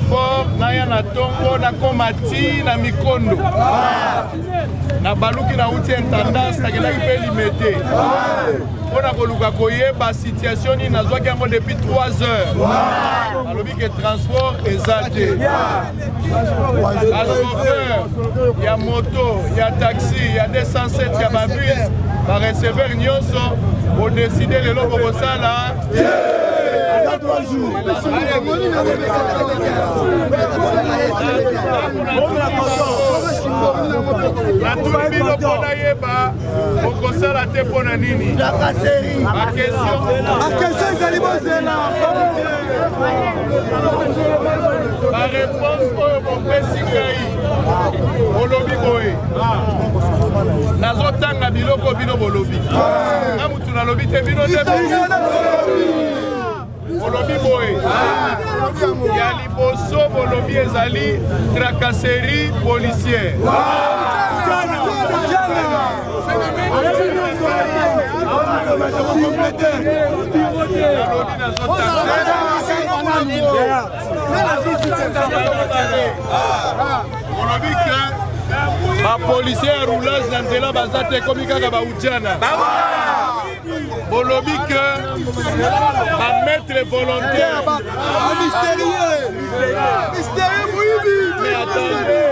Fort na ya na tongo na komati na mikondo na baluki na uti intendance na kena pe limité pona koluka koyeba situation ni nazwaki yango depuis 3 heures alobi que transport ezate ba chauffeur ya moto ya taxi ya 207 ya ba bus ba receveur nyonso o décider lelo bokosala Atumbilo pona yeba okosala te pona nini la kaseri a question ezali bozela la réponse oyo bopesi ngai olobi boye nazotanga biloko bino bolobi na mutu nalobi te bino te bolobi boye ya liboso bolobi ezali tracasserie policière bolobi ke bapolisier ya roulage na nzela baza te ekomi kaka bautiana bolobi que ba maître volontaire mystérieux mais attendez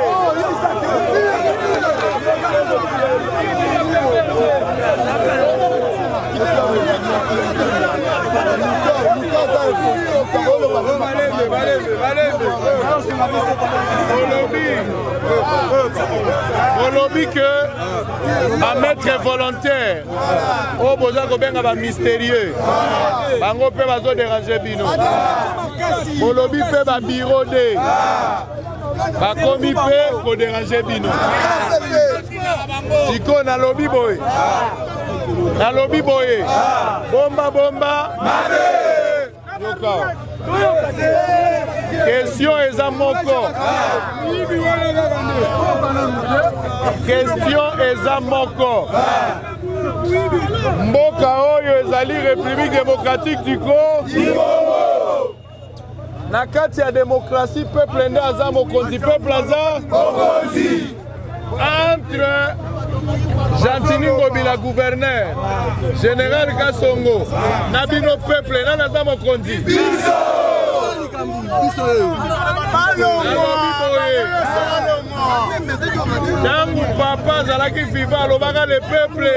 bolobi que ba maître volontaire o boza ko benga ba mystérieux bango pe bazo déranger bino bolobi pe ba bureau de bakomi pe ko déranger bino siko na lobi boye bomba question eza moko mboka oyo ezali République démocratique du Congo na kati ya démocratie peuple nde aza mokonzi peuple aza mokonzi entre Gentini Ngobila gouverneur général Kasongo na bino peuple nani aza mokonzi ntango papa azalaki viva alobaka le peuple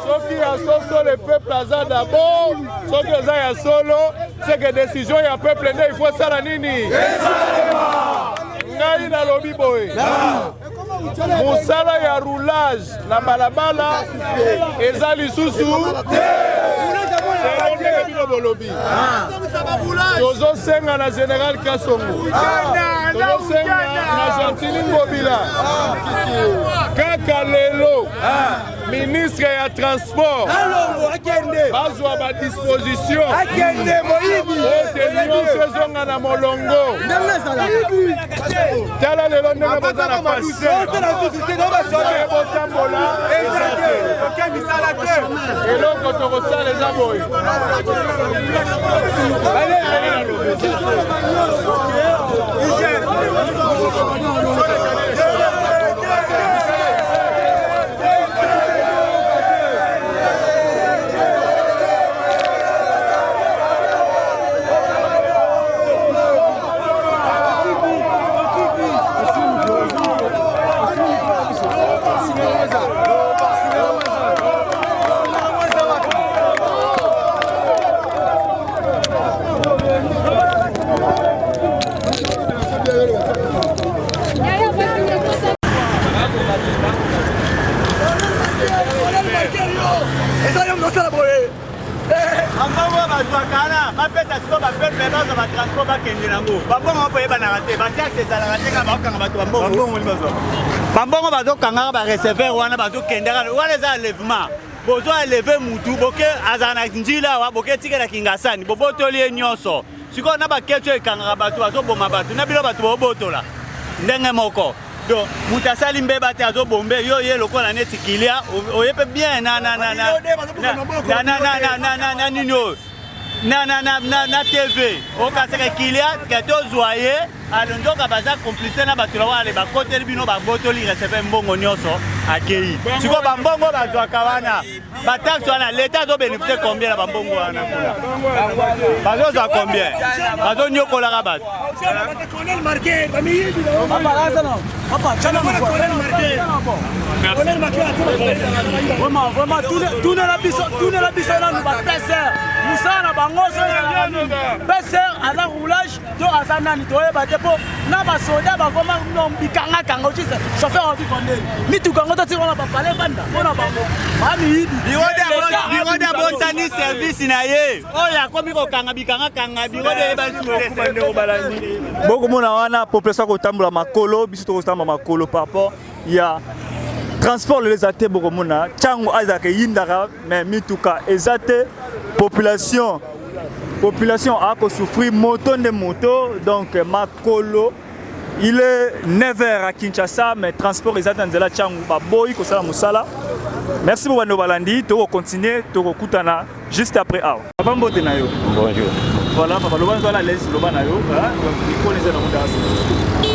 soki ya soso le peuple aza d'abord soki oza ya solo c'est que décision ya peuple nde il faut sala nini ngai nalobi boye mosala ya roulage na balabala eza lisusu tozosenga na général Kasongo tozosenga na Gentini Ngobila kaka lelo ministre ya transport bazwa ba disposition ote nyonso ezonga na molongo tala lelo ndenge boza na pasi botambola eloko tokosala eza boye Bambongo bazokanga ba receveur wana bazokendera wana eza lèvement bozo lever mutu boke azana njila wa boke tikela kingasani bobotoli nyonso siko na ba kecho ekanga bato bazoboma bato na bilo bato bobotola ndenge moko donc mutu asali mbeba te azobombe yo ye lokola neti kilia oyepe bien na nini oyo na TV okasaka kilia ke tozwa ye alondoka baza complice na bato na wale bakoteli bino babotoli recepe mbongo nyonso akei siko bambongo bazwaka wana bataxe wana leta azobénéficie combien na bambongo wana kuna bazozwa combien bazonyokolaka bato Vraiment, tout n'est la biso là, nous va passer. Nous sommes passer à la roulage, de Azana, Nitoé, Batepo, Naba Soda, Bakoma, Bikanga, Kango, chauffeur en Bifondé. Ni tout Kango, tu vas pas parler, Banda. On a pas. Mami, Biro de Bosani service naye. Oh, ya komi ko Kanga, Bikanga, Biro de Basi. Beaucoup de monde population ko tambula makolo, biso to tamba makolo par rapport il y a transport les athées beaucoup de monde chango azake yindaka mais mituka ezate population a souffrir moto de moto donc makolo il est 9h à Kinshasa mais transport ezate nzela chango ba boy ko sala musala. Merci beaucoup Bando Balandi, to continuer to kutana juste après awa. Papa mbote na yo. Bonjour. Voilà, papa lobanzo la laisse loba na yo, ko les na mudaso.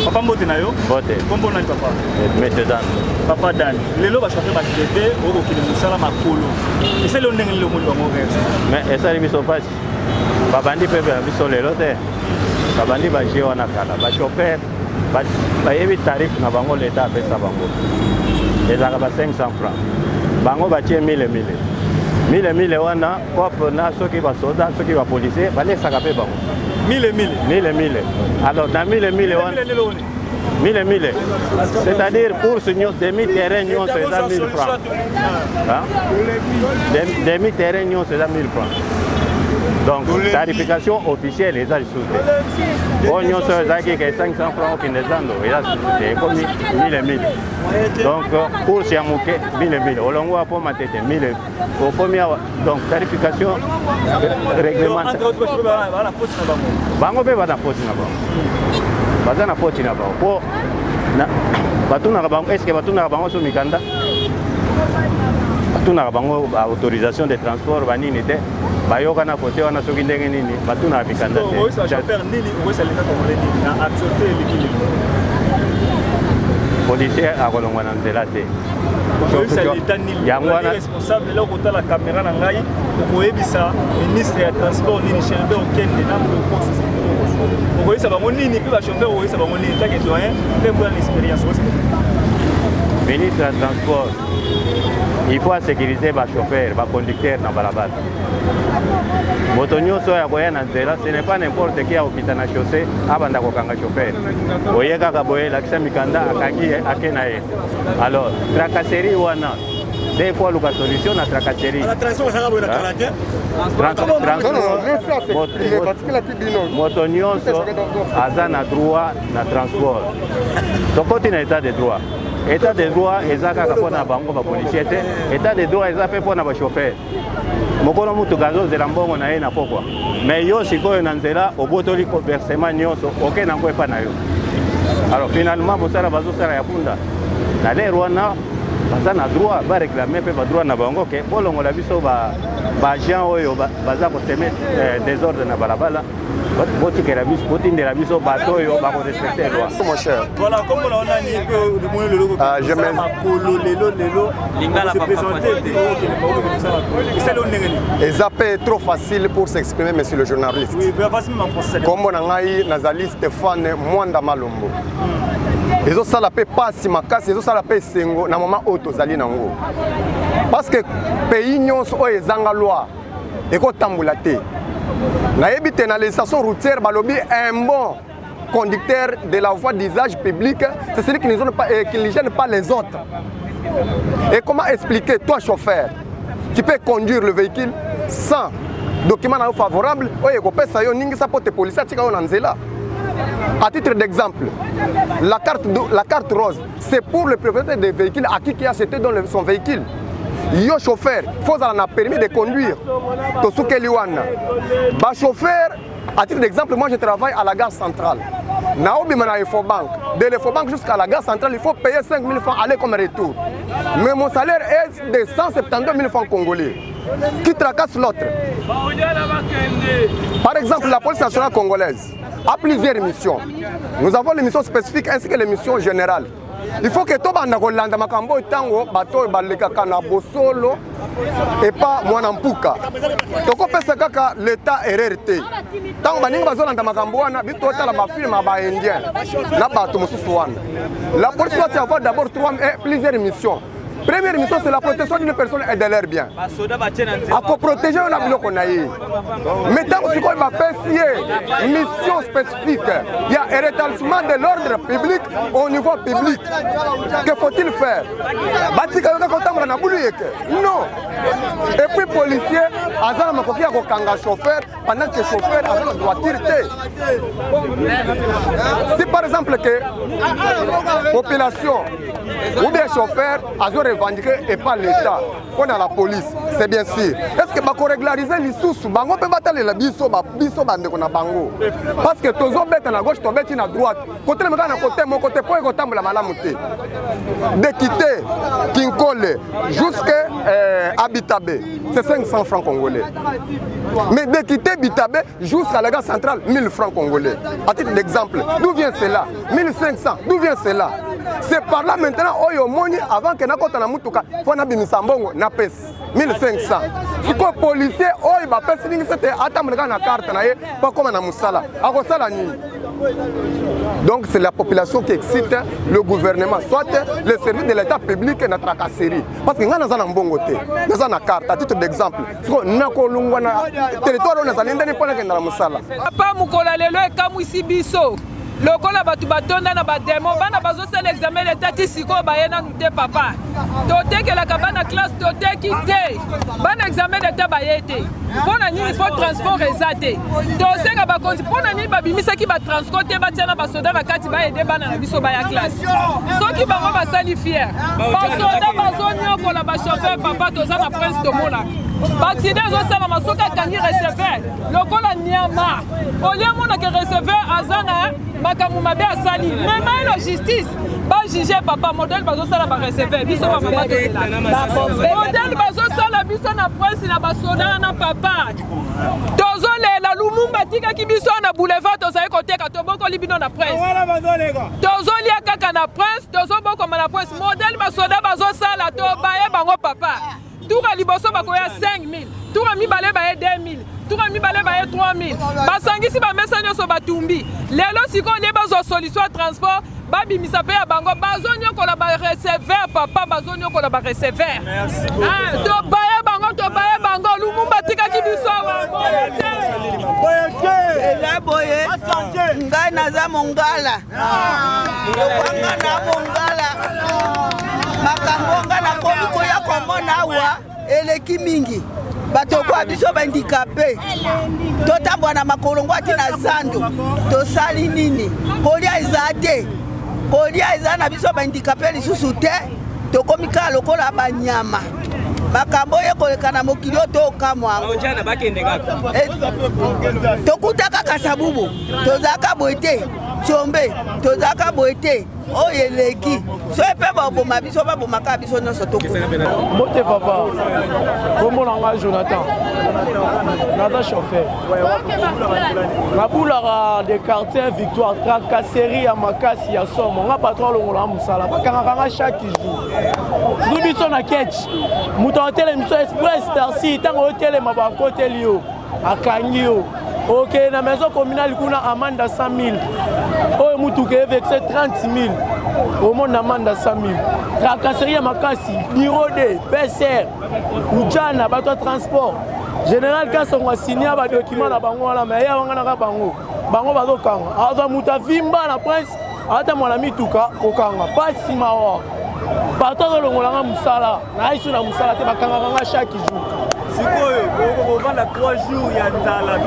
Papa mbote na yo. Mbote. Kombo na papa. Monsieur Dan. Papa Dan. Lelo ba chaque ba TV oko kile musala makolo. Ese lo ndenge lo mundo mo verse. Mais esa biso fasi. Babandi pe biso lelo te. Babandi ba jiwa na kala, ba chauffeur, ba yebi tarif na bango leta pesa bango. Ezaka ba 500 francs. Bango ba tie 1000 wana pop na soki ba soda soki ba policier ba lesaka pe bango 1000 alors dans 1000 wana 1000 c'est-à-dire pour ce demi-terrain nous c'est 1000 francs demi-terrain nous c'est 1000 francs. Donc, tarification officielle, les agents sous. On y a 500 francs qui ne sont pas 1000. Donc, pour s'y amouquer, 1000. On va pour ma tête, 1000. Au premier, donc, tarification réglementaire. Bango be bana poti na bango. Bazana poti na bango. Po na batuna bango, est-ce que batuna bango so mikanda? Batuna bango autorisation de transport banini te. Bayoka na kote wana soki ndenge nini batuna mikanda te. Oui, ça va faire nini, oui ça l'état comme les na accepter l'équilibre. Policier a kolongwa na nzela te. Yango wana responsable là kota la caméra na ngai koyebisa ministre ya transport nini chembe okende na moko. Vous ça va mon nini puis la chauffeur oui ça va mon nini t'inquiète doyen même pour l'expérience. Ministre du transport il faut sécuriser les chauffeurs, les conducteurs dans la balabala. Motonio soya koya na nzela, ce n'est pas n'importe qui a opita na chaussée abanda kokanga chauffeur. Oyeka kaboye lakisa mikanda akangi akenaye. Alors, tracasserie wana des fois la solution na tracasserie. La transport ça va boire Motonio so azana droit na transport. Tokoti na état de droit. État de droit ezaka kapona bango ba policier te état de droit ezape pona ba chauffeur mokolo mutu gazo zela mbongo na ye na pokwa mais yo sikoyo na nzela obotoli ko versement nyonso oke na ngwepa na yo alors finalement bosala bazo sala ya punda na le rwana baza na droit ba réclamer pe ba droit na bango ke bolongo la biso ba agent oyo baza ko semer désordre na balabala. Mon cher. Voilà, comme on a dit que et ça peut être trop facile pour s'exprimer, monsieur le journaliste. Comme on a dit, Nazali Stéphane Mwanda Malombo. Les autres ça peut pas si ma casse, les autres ça peut sengo na moment auto zali nango. Parce que pays nyonso o ezanga loi et ko tambula te. Naébite dans les stations routières, balobi un bon conducteur de la voie d'usage public, c'est celui qui ne gêne pas les autres. Et comment expliquer, toi chauffeur, tu peux conduire le véhicule sans document favorable, à titre d'exemple, la carte rose, c'est pour le propriétaire des véhicules à qui a acheté dans son véhicule. Yo chauffeur, il faut avoir un permis de conduire. Chauffeur, à titre d'exemple, moi je travaille à la gare centrale. Naobi Mana Infobank. de l'Infobank jusqu'à la gare centrale, il faut payer 5 000 francs aller comme retour. Mais mon salaire est de 172 000 francs congolais. Qui tracasse l'autre? Par exemple, la police nationale congolaise a plusieurs missions. Nous avons les missions spécifiques ainsi que les missions générales. Il faut que tout le monde et pas mwana mpuka. Toko pesa kaka l'état RRT. Tant baninga bazolanda makambo wana bitota la bafilm ba indien. Na bato mususu wana. La police doit avoir d'abord plusieurs missions. Première mission, c'est la protection d'une personne et de leurs biens. Il faut protéger un avion qu'on a eu. Maintenant, ce qu'on va faire, c'est une mission spécifique. Il y a un rétablissement de l'ordre public au niveau public. Que faut-il faire? Non. Et puis, policier, Azana Makoki a un chauffeur pendant que le chauffeur a une voiture. Si par exemple, la population ou bien chauffeur a revendiqué et pas l'État, on a la police, c'est bien sûr. Est-ce que vous régulariser les sous? Bango peut battre les biso bande qu'on a bango. Parce que tozo bête à gauche, to bête à droite. Côté le côté mon côté pour écouter la malamouté. De quitter Kinkole jusqu'à Abitabé, c'est 500 francs congolais. Mais de quitter Bitabé jusqu'à la gare centrale, 1000 francs congolais. À titre d'exemple, d'où vient cela? 1500, d'où vient cela? C'est par là maintenant, Oyo Moni, avant que Nakota na Mutuka, Fona Bimisambongo, Napes, 1500. Si quoi policier, Oyo Bapes, c'était attendre la carte, pas comme un Moussala. Donc c'est la population qui excite le gouvernement, soit le service de l'État public et notre tracasserie. Parce que nous avons un bon côté, nous avons une carte, à titre d'exemple. Nous avons un territoire où nous avons un Moussala. Papa Moukola Lelo et Kamouissi Bisso. Lokola batu batonda na bademo bana bazosala examen l'état tisiko bayena nute papa tote ke la kabana classe tote kite bana examen d'état bayete pona nini faut transport ezate tosenga bakonzi pona nini babimisa ki ba transporter batiana basoda na kati bayede bana na biso baya classe soki bango basali fier basoda bazonyo kola ba chauffeur papa toza na prince tomona accident ezosala masoka kangi receveur lokola nyama olia mona ke receveur azana makambo mabe asali même la justice ba juger papa modèle bazosala ba receveur biso ba mama modèle bazosala biso na presse na basoda na papa tozolela lumumba tika ki biso na boulevard tozali koteka toboko libino na presse tozolia kaka na presse tozoboko na presse modèle basoda bazosala to baye bango papa toura liboso bakoya 5000 toura mibale baye 2000 toura mibale baye 3000 basangisi bamesa nyonso batumbi lelo sikoyo nde bazwa solution ya transport babimisa mpe ya bango bazonyokola bareceveur papa bazonyokola bareceveur tobaye bango lumumba tikaki biso ela boye ngai naza mongala lokwanga na mongala makambo nga nakomi koya komona awa eleki mingi bato kwa biso bandikape totambola na makolongo ati na zando tosali nini kolia eza te kolia eza na biso bandikape lisusu te tokomi kaka lokola banyama makambo yekoleka na mokili oyo tokamwa tokutaka kasabubu tozalaka boye te tsombe tozalaka boye te oyo eleki so epe baboma biso babomaka biso nyonso mbote papa kombo na ngai Jonathan naza chauffeur nabulaka de quartier Victoire tracasserie ya makasi ya somo nga patron alongola mosala bakangaka nga chaque jour zwi biso na ketch moto atelemi biso express tarsi ntango otelema bakoteli yo akangi yo ok na maison communale kuna amende 100 000 oyo mutuka evexe 30 000 omona amende 100 000 tracasserie ya makasi bureau de PCR ujana bato ya transport général kasongo asinia badocument na bango wana me ya wanga naka bango bazokanga azwa mutu avimba na prince ata mwana mituka kokanga pasi mawa bato azolongolanga mosala na iso na mosala te bakangakanga chaque jour tovanda 3 jours ya nzala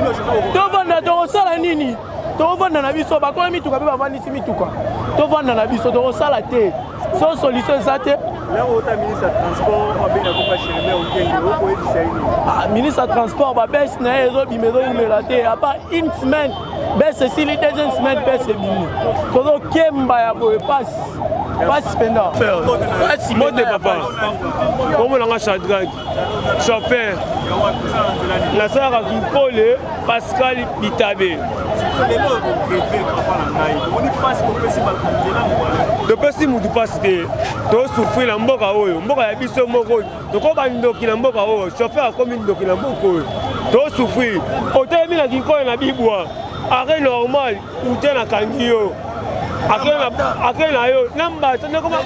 tovanda tokosala nini tovanda na biso bakola mituka mpe bavandisi mituka tovanda na biso tokosala te so solution eza te ministre ya transport abenga Chéremie Okenge okoyebisa ini ministre ya transport babesi na ye ezobima ezoyimela te apa une semaine bese esili deuxième semaine bese ebimi tozokemba ya boye pasi penda mote papa omonanga Shadrack chauffeur nasalaka Kikole Pascal Bitabe topesi mutu pasi te tosufri na mboka oyo mboka ya biso moko tokoba ndoki na mboka oyo chauffeur akomi ndoki na mboka oyo tosufri otelemi na Kikole na bibwa are normal ute na kangi yo akele na yo na mbata nakoma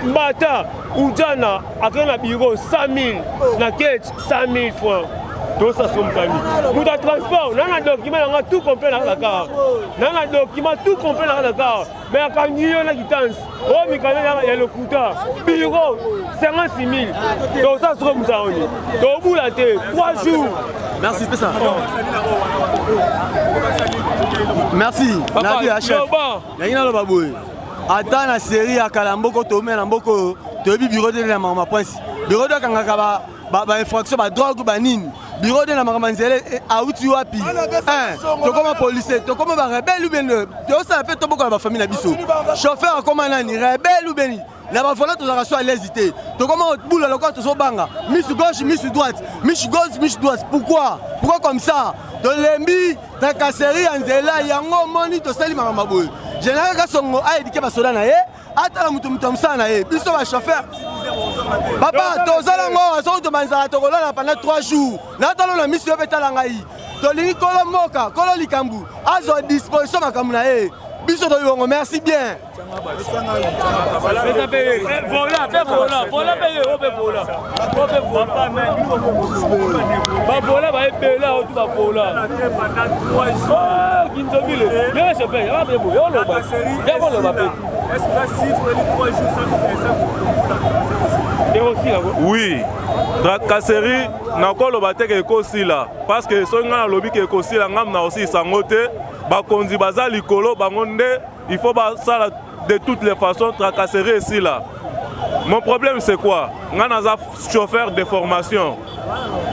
mbata ujana akele na biro 100 000 na kech 100 000 francs to ça son famille muta transport nana document nanga tout complet na Dakar nana document tout complet na Dakar mais akangi yo na kitans o mikana ya lokuta biro 56 000 to ça son mutaoni to bula te 3 jours. Merci, c'est ça. Merci. Papa, chef. Y'a une baboué. Attends la série à Kalamboko, Tomé, Lamboko, Tobi, bureau de la maman Prince. Bureau de Kangakaba, infraction, drogue, banine. Bureau de la maman Zélé, à où tu as pi. Tu comme un policier, tu comme un rebelle ou bien. Tu as fait ton beaucoup à la famille Nabiso. Chauffeur comme un ani, rebelle ou bien. La bafala tu as à l'hésiter. Tu comment boule le corps tu so banga. Miss gauche, miss droite, miss gauche, miss droite. Pourquoi comme ça? De l'embi, ta casserie en zela, yango moni to sali mama boy. Général Kasongo a éduqué ba soda na ye, atala mutu mutamsa na ye. Biso ba chauffeur. Papa, to zala ngo aso to manza to kolala pendant 3 jours. Na talo na miss yo betala ngai. To lingi kolo moka, kolo likambu. Azo disposition makamu na ye. Biso to yongo, merci bien. Oui, tracasserie nakoloba te ke ekosila parce que so nga lobi ke ekosila ngam na aussi sangote bakonzi baza likolo bango nde il faut basala de toutes les façons tracasserie ici là. Mon problème c'est quoi? Nga naza chauffeur de formation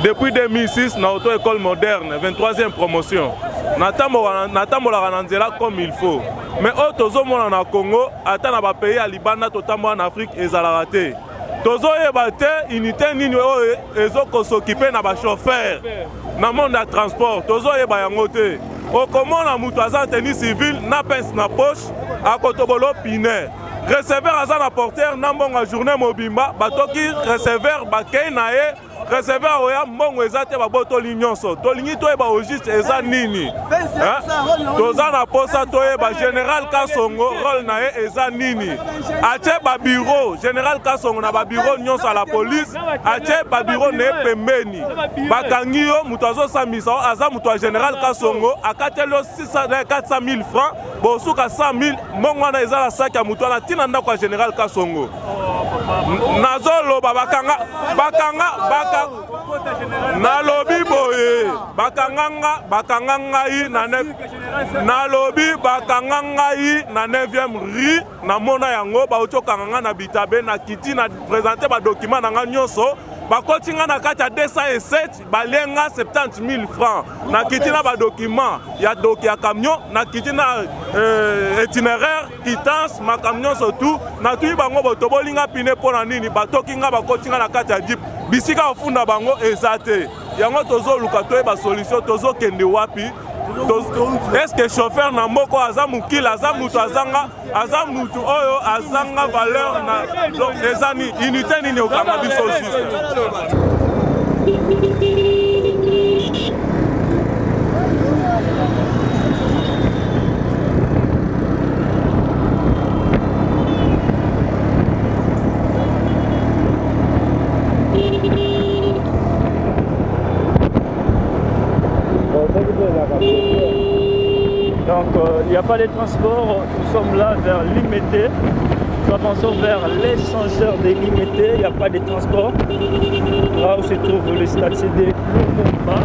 depuis 2006 na auto école moderne 23e promotion natambolaka na nzela comme il faut mais oyo tozomona na Congo ata na bapays ya libanda totambola na Afrique ezalaka te tozoyeba te unité nini oyo ezokosokipe na bachauffeur na monde ya transport tozoyeba yango te okomona mutu aza tenue civile na pince na poche akotobolo pine receveur aza na porteur na mbongo journée mobimba batoki receveur bakei na ye receveur oya mbongo eza te babotoli nyonso tolingi toyeba au juste eza nini toza na posa toyeba général Kasongo rôle na ye eza nini atie babiro général Kasongo na babiro nyonso à la police atie babiro na ye pembeni bakangi yo mutu azosambisa aza mutu ya général Kasongo akateli yo 400 000 francs bosuka 100 000 mbongo wana eza na saki ya mutu wana ntina ndako ya général Kasongo nazoloba bakanga nalobi boye bakanga ngai nalobi bakanga ngai na 9e rue na mona yango baotokanga nga na Bitabe na kiti na présenter ba document na nga nyonso bakoti nga na kati ya 207 balenga 70 000 francs na kiti na ba document ya doki ya camion na kiti na itinéraire quittance ma camion surtout na tuyi bango botobolinga pine pona nini batoki nga bakoti nga na kati ya jeep bisika ofunda bango ezate yango tozoluka toyeba solution tozokende wapi est-ce que chauffeur na moko aza mukila aza mutu oyo azanga valeur na donc ezani unité nini okanga biso juste. Donc il n'y a pas de transport, nous sommes là vers Limete, nous avançons vers l'échangeur de Limete, il n'y a pas de transport. Là où se trouve le statut de Lumumba,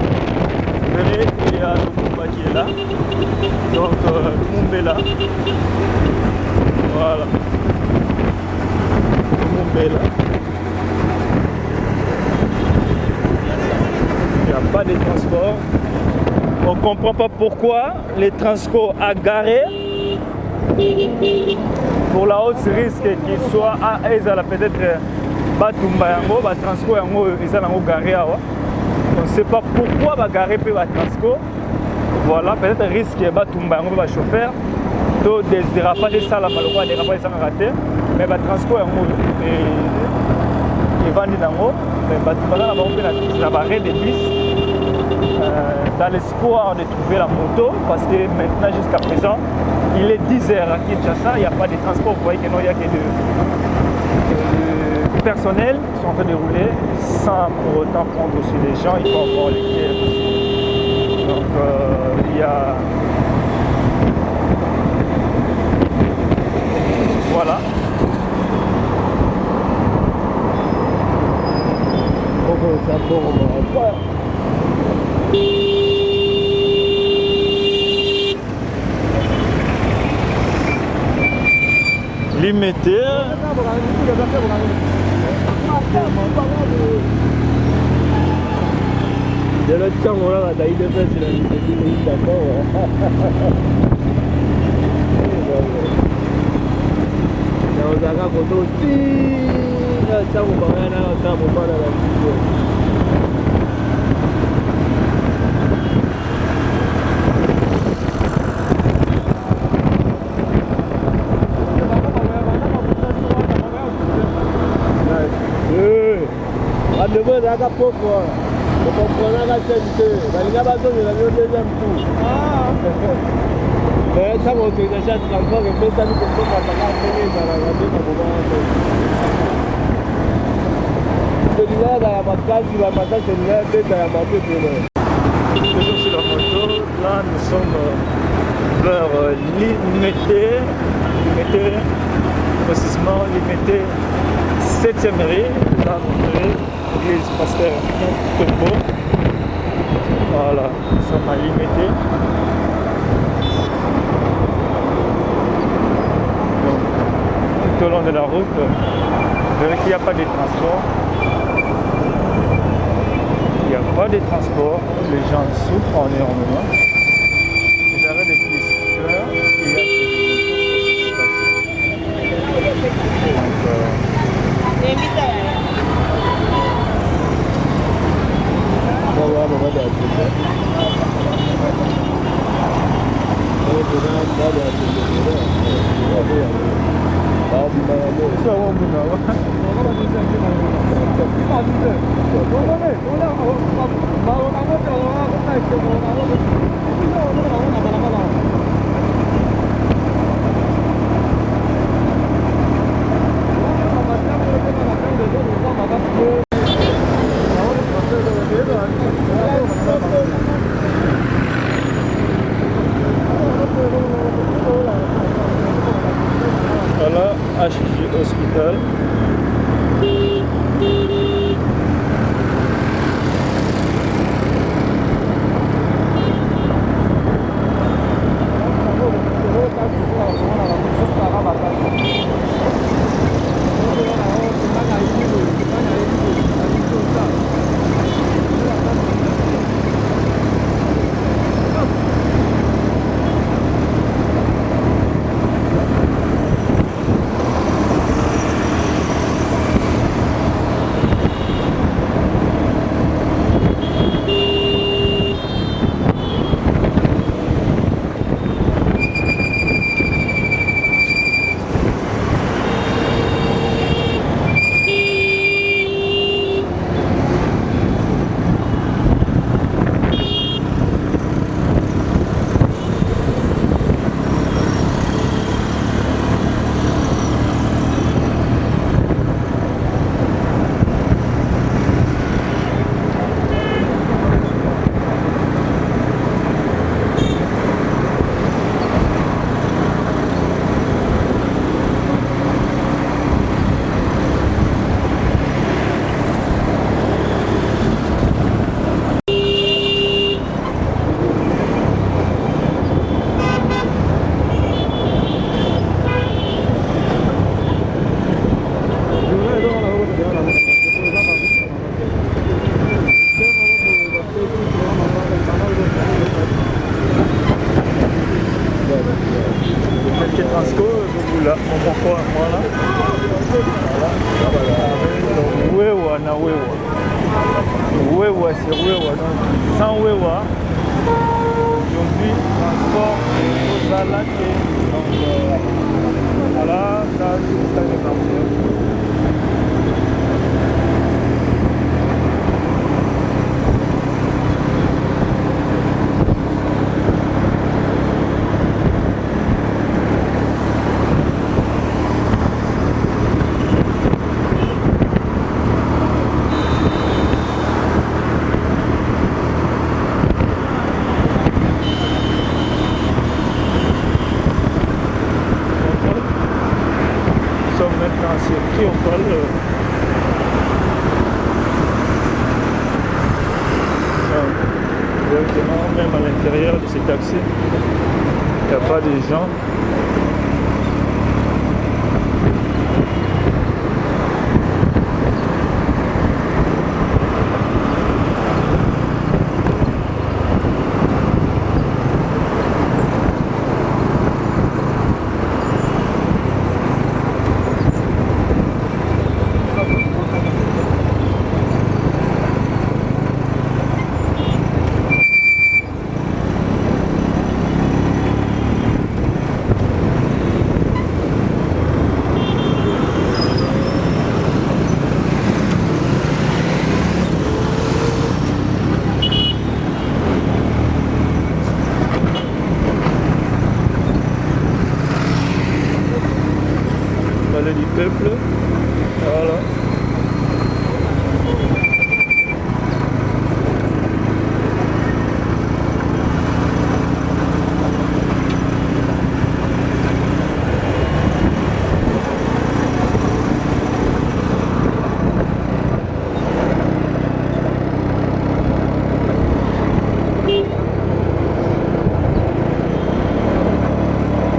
vous verrez il y a Lumumba qui est là, donc Lumumba est là, voilà, Lumumba est là. Il n'y a pas de transport. On ne comprend pas pourquoi les Transco a garé pour la hausse risque qu'il soit à Ezala peut-être Batumba Yango, Transco Yango, Ezala Yango garé. On ne sait pas pourquoi va garer va Transco. Voilà, peut-être risque Batumba Yango va chauffeur. Donc des dérapages de salle à Maloko, des dérapages de raté. Mais Transco Yango et Vandi Yango, Batumba Yango va barrer des bis. Dans l'espoir de trouver la moto, parce que maintenant jusqu'à présent il est 10h à Kinshasa, il n'y a pas de transport, vous voyez qu'il n'y a que de personnel qui sont en train de rouler sans pour autant prendre aussi les gens, il faut avoir les quais aussi. Donc il y a voilà. Limité. De l'autre temps, on a la taille de fête, c'est la limité, d'accord. On a un photo aussi. Ça, on va rien à la rendez-vous ezalaka pokwa okomprenaka sene te balinga bazongela bino deuxième tour mais ntango autorisation ya transport epesami kosomataka ndenge ezalaka nde na momana selingaka ya makasi bamata selinga ya beta ya mabe pele. Toujours sur la moto, là nous sommes vers Limité, précisément Limité 7e rue, là l'église Pasteur Tombo. Voilà, nous sommes à Limité. Donc, tout au long de la route, vous verrez qu'il n'y a pas de transport. Il n'y a pas de transport, les gens souffrent énormément. Les arrêts des pisteurs, il y a des voilà, HG Hospital. wewa na wewa. Wewa c'est wewa. Donc sans wewa, aujourd'hui transport aux Zalaké. Donc voilà, ça c'est le quartier. Même à l'intérieur de ces taxis, il n'y a pas de gens. Du peuple, voilà.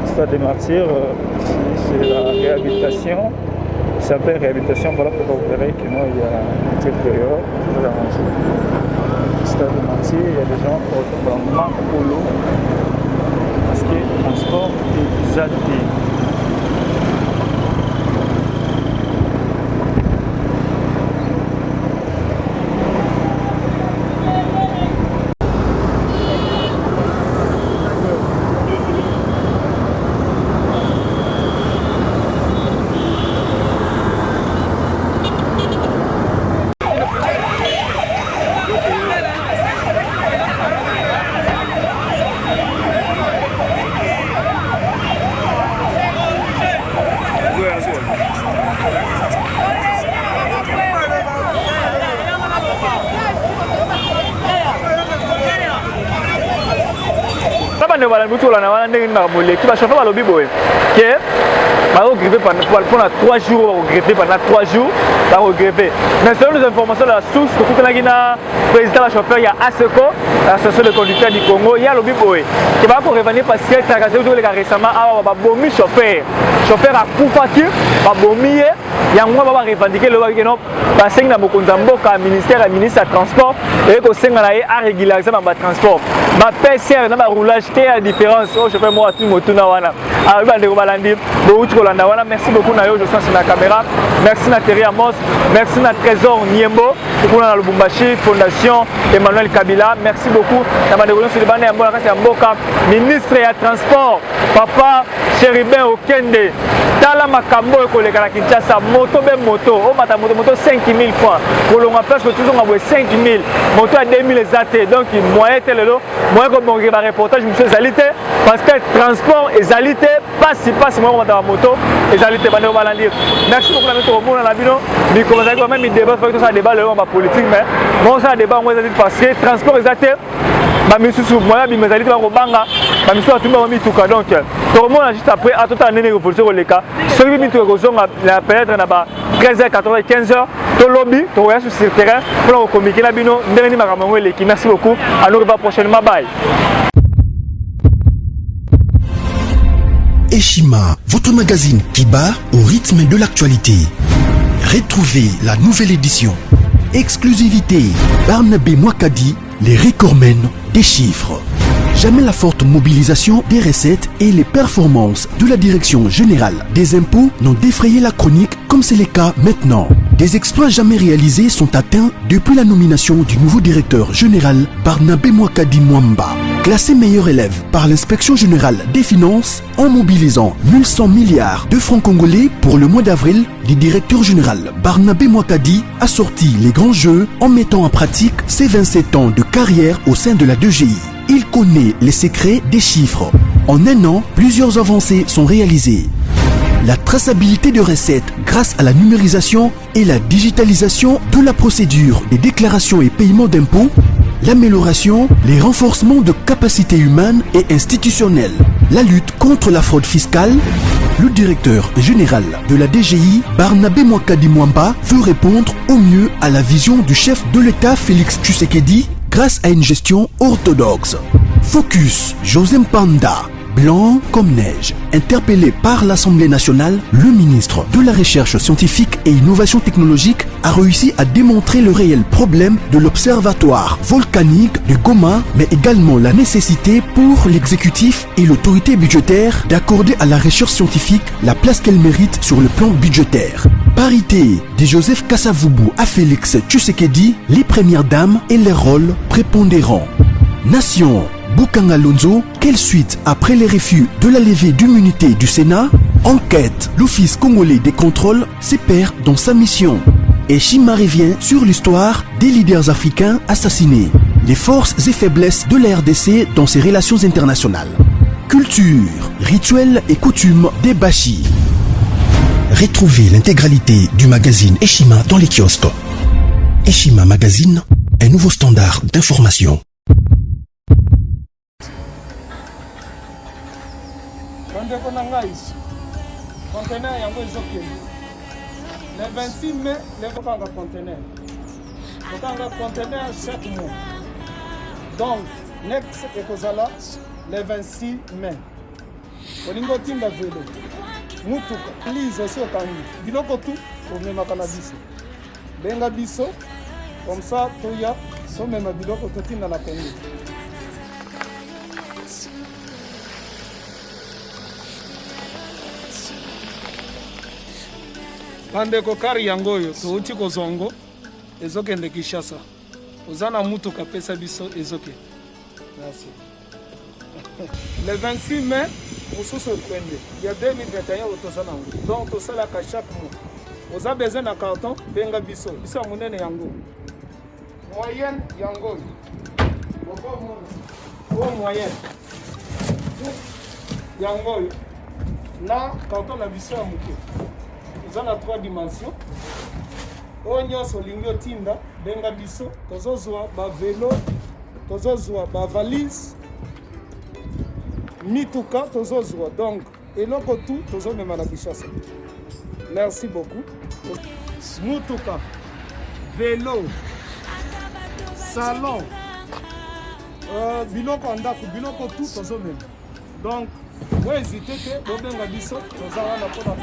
Stade des Martyrs, c'est la réhabilitation. Ça s'appelle réhabilitation, voilà pourquoi vous verrez que non, il y a un truc dehors, il faut l'arranger. Stade des Martyrs, il y a des gens qui ont manque pour l'eau parce que le transport est zaté. Chauffeur à l'objet que pendant 3 jours, pendant 3 jours, mais selon les informations de la source, le président chauffeur, il y a ASECO, l'association des conducteurs du Congo, il y a l'objet qui va revenir parce qu'il y a récemment un chauffeur à Koufaki, il y a un moment où revendiquer le bassin na Mokonzambo ka ministre à transport et ko senga na a régulariser ma transport ma PCR na ba roulage que la différence oh je fais moi tout motuna wana arriba ndeko balandi bo uti kolanda wana merci beaucoup na yo je suis sur la caméra merci na Terry Amos merci na Trésor Niembo pour na Lubumbashi Fondation Emmanuel Kabila merci beaucoup na bandeko sur le bande ya mboka kasi ya mboka ministre ya transport papa Chéribin Okende tala makambo ekoleka na Kinshasa moto be moto o mata moto 5000 francs kolonga presque toujours ngabwe 5000 moto à 2000 ezate donc moyen telelo moyen ko bonge ba reportage monsieur Zalité parce que transport ezalité passe moi mata moto ezalité bande balandi merci beaucoup na notre monde na bino mi commencer quand même débat faire tout ça débat le ba politique mais bon ça débat moi parce que transport ezate ba misusu moyen bi mezalité ba kobanga ba misusu atumba ba mituka donc tout le monde juste après à tout à nene révolution koleka celui bi mituka kozonga la peut-être na ba 13h 14h 15h to lobby to voyage sur terrain pour communiquer la bino ndeni makambo eleki merci beaucoup à nous revoir prochainement bye. Eshima, votre magazine qui bat au rythme de l'actualité. Retrouvez la nouvelle édition. Exclusivité, Barnabé Mwakadi, les recordmen des chiffres. jamais la forte mobilisation des recettes et les performances de la Direction générale des impôts n'ont défrayé la chronique comme c'est le cas maintenant. Des exploits jamais réalisés sont atteints depuis la nomination du nouveau directeur général Barnabé Mwakadi Mwamba. Classé meilleur élève par l'inspection générale des finances en mobilisant 1100 milliards de francs congolais pour le mois d'avril, le directeur général Barnabé Mwakadi a sorti les grands jeux en mettant en pratique ses 27 ans de carrière au sein de la DGI. Il connaît les secrets des chiffres. En un an, plusieurs avancées sont réalisées. La traçabilité de recettes grâce à la numérisation et la digitalisation de la procédure des déclarations et paiements d'impôts, l'amélioration, les renforcements de capacités humaines et institutionnelles, la lutte contre la fraude fiscale. Le directeur général de la DGI, Barnabé Mwakadi Mwamba, veut répondre au mieux à la vision du chef de l'État Félix Tshisekedi grâce à une gestion orthodoxe. Focus, José Mpanda. Blanc comme neige. Interpellé par l'Assemblée nationale, le ministre de la Recherche scientifique et innovation technologique a réussi à démontrer le réel problème de l'observatoire volcanique de Goma, mais également la nécessité pour l'exécutif et l'autorité budgétaire d'accorder à la recherche scientifique la place qu'elle mérite sur le plan budgétaire. Parité de Joseph Kasavubu à Félix Tshisekedi, les premières dames et les rôles prépondérants. Nation Bukanga Lonzo, quelle suite après les refus de la levée d'immunité du Sénat? Enquête, l'Office congolais des contrôles se perd dans sa mission. Et Chima revient sur l'histoire des leaders africains assassinés. Les forces et faiblesses de la RDC dans ses relations internationales. Culture, rituels et coutumes des Bashi. Retrouvez l'intégralité du magazine Eshima dans les kiosques. Eshima Magazine, un nouveau standard d'information. Conteneur yango ezokende le 26 mai lekokanga conteneur chaque mois, donc next ekozala le 26 mai. Olingi otinda velo mutuka lise osi okangi biloko tu omemaka na biso, benga biso comme ça toya somema biloko totinda na Kongo. Bandeko kari yango oyo touti kozongo ezokende Kinshasa. Oza na mutuka pesa biso ezokende. Merci. Le 26 mai, mosusu ekwende ya 2021 otoza nango. Donc tosalaka chaque mois. Oza besoin na carton benga biso. Biso ya monene yango. Moyenne yango oyo. Boko moyenne. Yango oyo. Na carton na biso ya moke. Dans la 3 dimensions. Onyo solingi otinda benga biso tozozwa ba vélo, tozozwa ba valise, mituka tozozwa. Donc eloko tout tozomema na Kinshasa. Merci beaucoup. Mutuka, vélo, salon, biloko ndako, biloko tout tozomema. Donc vous hésitez que bobenga biso tozala na pona